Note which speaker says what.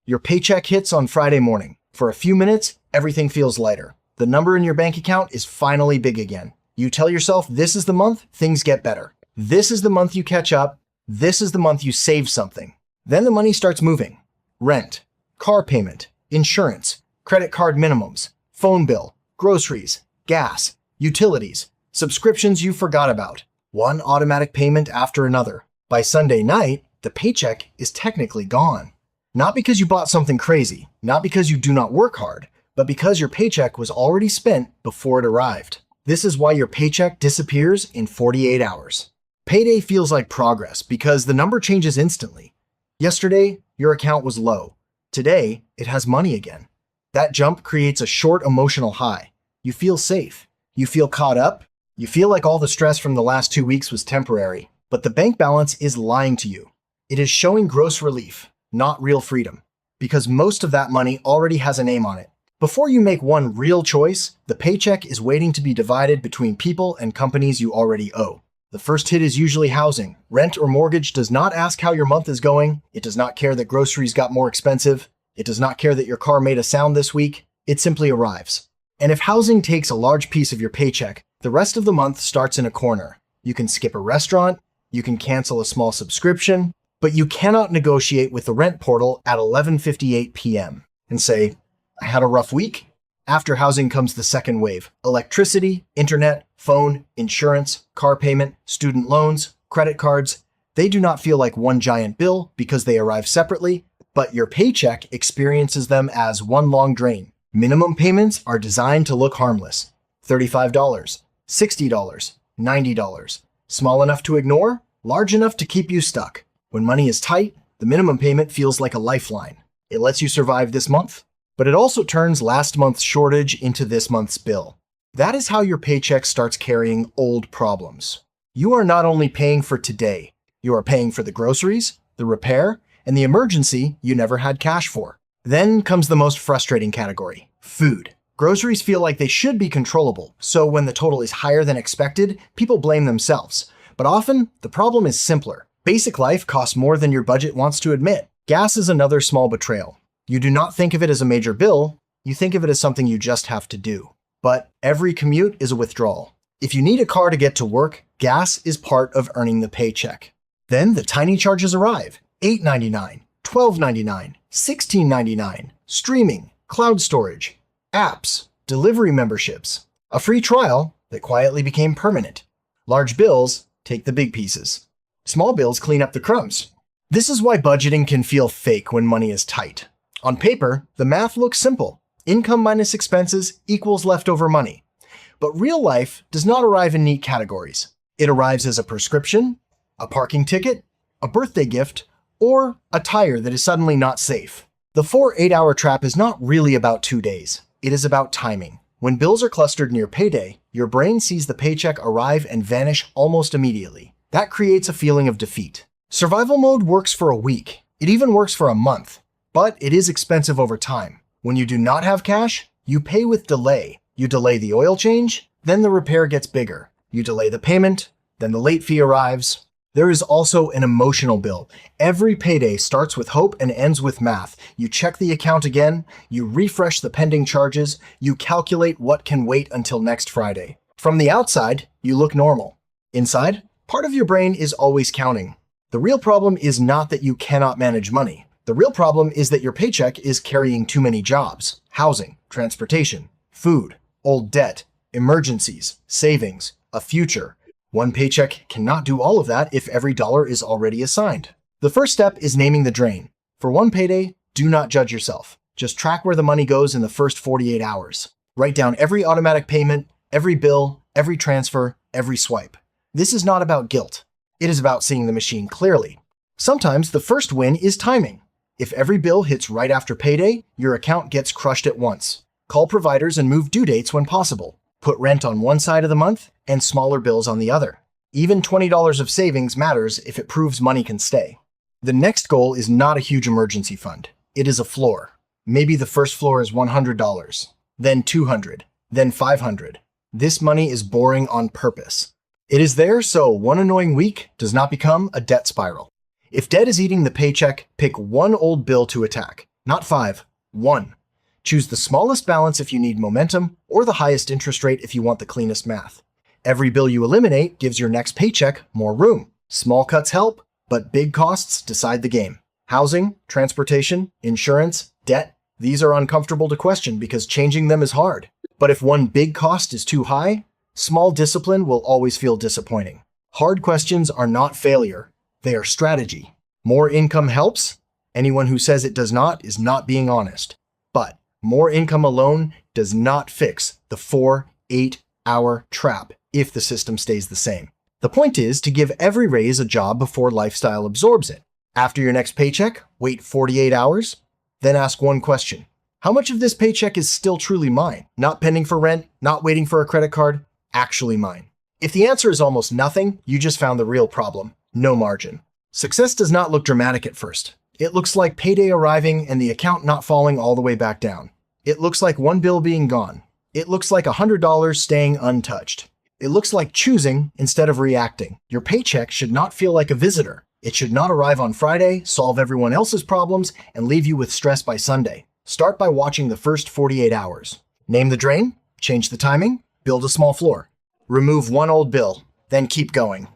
Speaker 1: Your paycheck hits on Friday morning. For a few minutes, everything feels lighter. The number in your bank account is finally big again. You tell yourself this is the month things get better. This is the month you catch up. This is the month you save something. Then the money starts moving. Rent, car payment, insurance, credit card minimums, phone bill, groceries, gas, utilities, subscriptions you forgot about. One automatic payment after another. By Sunday night, the paycheck is technically gone. Not because you bought something crazy, not because you do not work hard, but because your paycheck was already spent before it arrived. This is why your paycheck disappears in 48 hours. Payday feels like progress because the number changes instantly. Yesterday, your account was low. Today, it has money again. That jump creates a short emotional high. You feel safe. You feel caught up. You feel like all the stress from the last 2 weeks was temporary. But the bank balance is lying to you. It is showing gross relief, not real freedom, because most of that money already has a name on it. Before you make one real choice, the paycheck is waiting to be divided between people and companies you already owe. The first hit is usually housing. Rent or mortgage does not ask how your month is going. It does not care that groceries got more expensive. It does not care that your car made a sound this week. It simply arrives. And if housing takes a large piece of your paycheck, the rest of the month starts in a corner. You can skip a restaurant, you can cancel a small subscription, but you cannot negotiate with the rent portal at 11:58 p.m. and say, I had a rough week. After housing comes the second wave. Electricity, internet, phone, insurance, car payment, student loans, credit cards. They do not feel like one giant bill because they arrive separately, but your paycheck experiences them as one long drain. Minimum payments are designed to look harmless. $35, $60, $90. Small enough to ignore, large enough to keep you stuck. When money is tight, the minimum payment feels like a lifeline. It lets you survive this month, but it also turns last month's shortage into this month's bill. That is how your paycheck starts carrying old problems. You are not only paying for today, you are paying for the groceries, the repair, and the emergency you never had cash for. Then comes the most frustrating category, food. Groceries feel like they should be controllable, so when the total is higher than expected, people blame themselves. But often, the problem is simpler. Basic life costs more than your budget wants to admit. Gas is another small betrayal. You do not think of it as a major bill, you think of it as something you just have to do. But every commute is a withdrawal. If you need a car to get to work, gas is part of earning the paycheck. Then the tiny charges arrive. $8.99, $12.99, $16.99, streaming, cloud storage, apps, delivery memberships, a free trial that quietly became permanent. Large bills take the big pieces. Small bills clean up the crumbs. This is why budgeting can feel fake when money is tight. On paper, the math looks simple. Income minus expenses equals leftover money. But real life does not arrive in neat categories. It arrives as a prescription, a parking ticket, a birthday gift, or a tire that is suddenly not safe. The 4-8-hour trap is not really about 2 days. It is about timing. When bills are clustered near payday, your brain sees the paycheck arrive and vanish almost immediately. That creates a feeling of defeat. Survival mode works for a week. It even works for a month. But it is expensive over time. When you do not have cash, you pay with delay. You delay the oil change, then the repair gets bigger. You delay the payment, then the late fee arrives. There is also an emotional bill. Every payday starts with hope and ends with math. You check the account again, you refresh the pending charges, you calculate what can wait until next Friday. From the outside, you look normal. Inside, part of your brain is always counting. The real problem is not that you cannot manage money. The real problem is that your paycheck is carrying too many jobs: housing, transportation, food, old debt, emergencies, savings, a future. One paycheck cannot do all of that if every dollar is already assigned. The first step is naming the drain. For one payday, do not judge yourself. Just track where the money goes in the first 48 hours. Write down every automatic payment, every bill, every transfer, every swipe. This is not about guilt. It is about seeing the machine clearly. Sometimes the first win is timing. If every bill hits right after payday, your account gets crushed at once. Call providers and move due dates when possible. Put rent on one side of the month and smaller bills on the other. Even $20 of savings matters if it proves money can stay. The next goal is not a huge emergency fund. It is a floor. Maybe the first floor is $100, then $200, then $500. This money is boring on purpose. It is there so one annoying week does not become a debt spiral. If debt is eating the paycheck, pick one old bill to attack. Not 5. 1. Choose the smallest balance if you need momentum, or the highest interest rate if you want the cleanest math. Every bill you eliminate gives your next paycheck more room. Small cuts help, but big costs decide the game. Housing, transportation, insurance, debt, these are uncomfortable to question because changing them is hard. But if one big cost is too high, small discipline will always feel disappointing. Hard questions are not failure, they are strategy. More income helps? Anyone who says it does not is not being honest. But more income alone does not fix the 4-8-hour trap if the system stays the same. The point is to give every raise a job before lifestyle absorbs it. After your next paycheck, wait 48 hours, then ask one question. How much of this paycheck is still truly mine? Not pending for rent, not waiting for a credit card, actually mine. If the answer is almost nothing, you just found the real problem. No margin. Success does not look dramatic at first. It looks like payday arriving and the account not falling all the way back down. It looks like one bill being gone. It looks like $100 staying untouched. It looks like choosing instead of reacting. Your paycheck should not feel like a visitor. It should not arrive on Friday, solve everyone else's problems, and leave you with stress by Sunday. Start by watching the first 48 hours. Name the drain, change the timing, build a small floor. Remove one old bill, then keep going.